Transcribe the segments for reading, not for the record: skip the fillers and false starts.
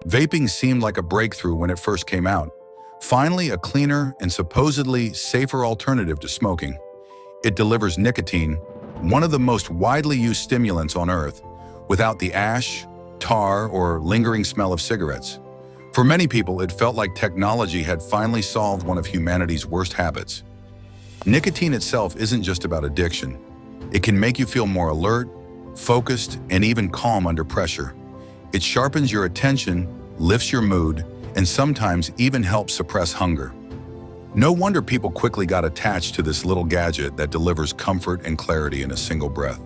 Vaping seemed like a breakthrough when it first came out. Finally, a cleaner and supposedly safer alternative to smoking. It delivers nicotine, one of the most widely used stimulants on Earth, without the ash, tar, or lingering smell of cigarettes. For many people, it felt like technology had finally solved one of humanity's worst habits. Nicotine itself isn't just about addiction. It can make you feel more alert, focused, and even calm under pressure. It sharpens your attention, lifts your mood, and sometimes even helps suppress hunger. No wonder people quickly got attached to this little gadget that delivers comfort and clarity in a single breath.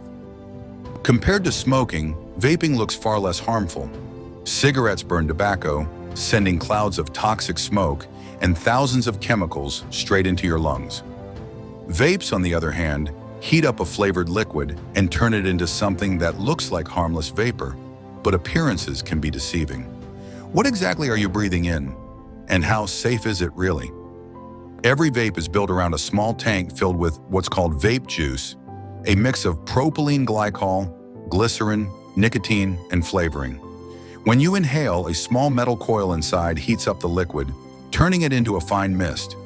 Compared to smoking, vaping looks far less harmful. Cigarettes burn tobacco, sending clouds of toxic smoke and thousands of chemicals straight into your lungs. Vapes, on the other hand, heat up a flavored liquid and turn it into something that looks like harmless vapor, but appearances can be deceiving. What exactly are you breathing in? And how safe is it really? Every vape is built around a small tank filled with what's called vape juice, a mix of propylene glycol, glycerin, nicotine, and flavoring. When you inhale, a small metal coil inside heats up the liquid, turning it into a fine mist.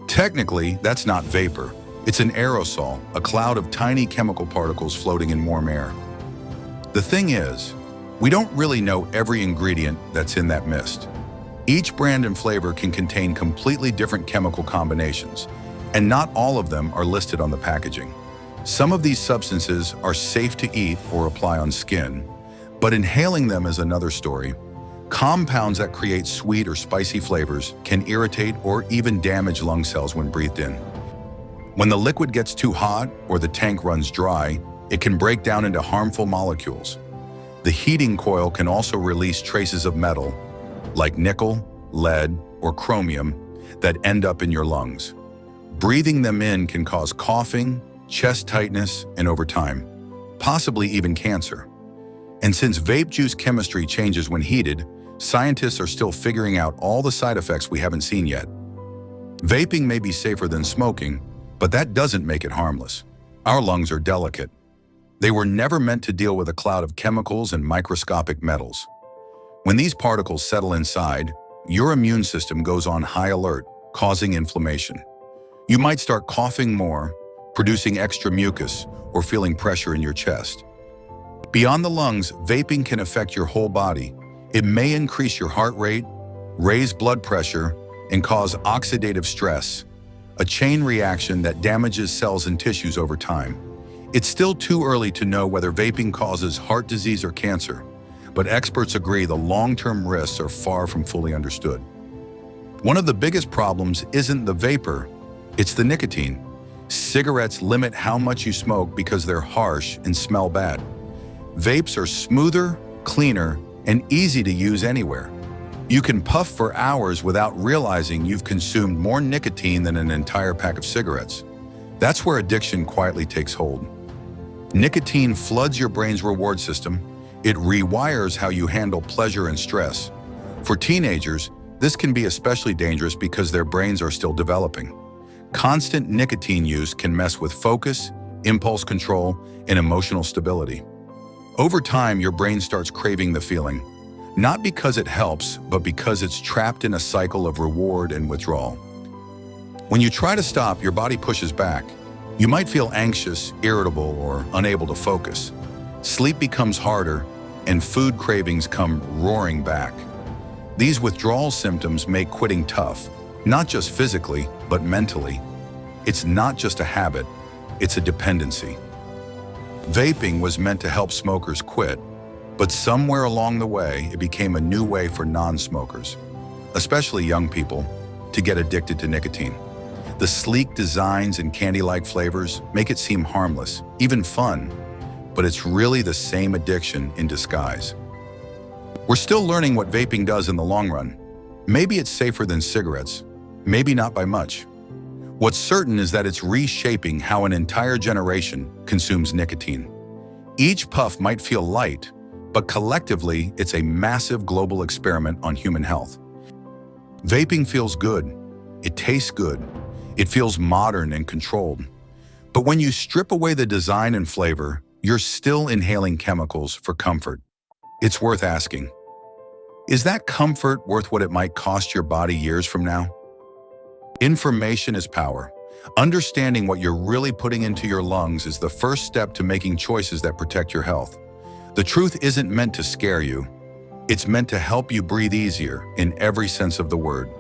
Technically, that's not vapor. It's an aerosol, a cloud of tiny chemical particles floating in warm air. The thing is, we don't really know every ingredient that's in that mist. Each brand and flavor can contain completely different chemical combinations, and not all of them are listed on the packaging. Some of these substances are safe to eat or apply on skin, but inhaling them is another story. Compounds that create sweet or spicy flavors can irritate or even damage lung cells when breathed in. When the liquid gets too hot or the tank runs dry, it can break down into harmful molecules. The heating coil can also release traces of metal, like nickel, lead, or chromium, that end up in your lungs. Breathing them in can cause coughing, chest tightness, and over time, possibly even cancer. And since vape juice chemistry changes when heated, scientists are still figuring out all the side effects we haven't seen yet. Vaping may be safer than smoking, but that doesn't make it harmless. Our lungs are delicate. They were never meant to deal with a cloud of chemicals and microscopic metals. When these particles settle inside, your immune system goes on high alert, causing inflammation. You might start coughing more, producing extra mucus, or feeling pressure in your chest. Beyond the lungs, vaping can affect your whole body. It may increase your heart rate, raise blood pressure, and cause oxidative stress, a chain reaction that damages cells and tissues over time. It's still too early to know whether vaping causes heart disease or cancer, but experts agree the long-term risks are far from fully understood. One of the biggest problems isn't the vapor, it's the nicotine. Cigarettes limit how much you smoke because they're harsh and smell bad. Vapes are smoother, cleaner, and easy to use anywhere. You can puff for hours without realizing you've consumed more nicotine than an entire pack of cigarettes. That's where addiction quietly takes hold. Nicotine floods your brain's reward system. It rewires how you handle pleasure and stress. For teenagers, this can be especially dangerous because their brains are still developing. Constant nicotine use can mess with focus, impulse control, and emotional stability. Over time, your brain starts craving the feeling, not because it helps, but because it's trapped in a cycle of reward and withdrawal. When you try to stop, your body pushes back. You might feel anxious, irritable, or unable to focus. Sleep becomes harder, and food cravings come roaring back. These withdrawal symptoms make quitting tough, not just physically, but mentally. It's not just a habit, it's a dependency. Vaping was meant to help smokers quit, but somewhere along the way, it became a new way for non-smokers, especially young people, to get addicted to nicotine. The sleek designs and candy-like flavors make it seem harmless, even fun, but it's really the same addiction in disguise. We're still learning what vaping does in the long run. Maybe it's safer than cigarettes, maybe not by much. What's certain is that it's reshaping how an entire generation consumes nicotine. Each puff might feel light, but collectively, it's a massive global experiment on human health. Vaping feels good. It tastes good. It feels modern and controlled. But when you strip away the design and flavor, you're still inhaling chemicals for comfort. It's worth asking, Is that comfort worth what it might cost your body years from now? Information is power. Understanding what you're really putting into your lungs is the first step to making choices that protect your health. The truth isn't meant to scare you. It's meant to help you breathe easier in every sense of the word.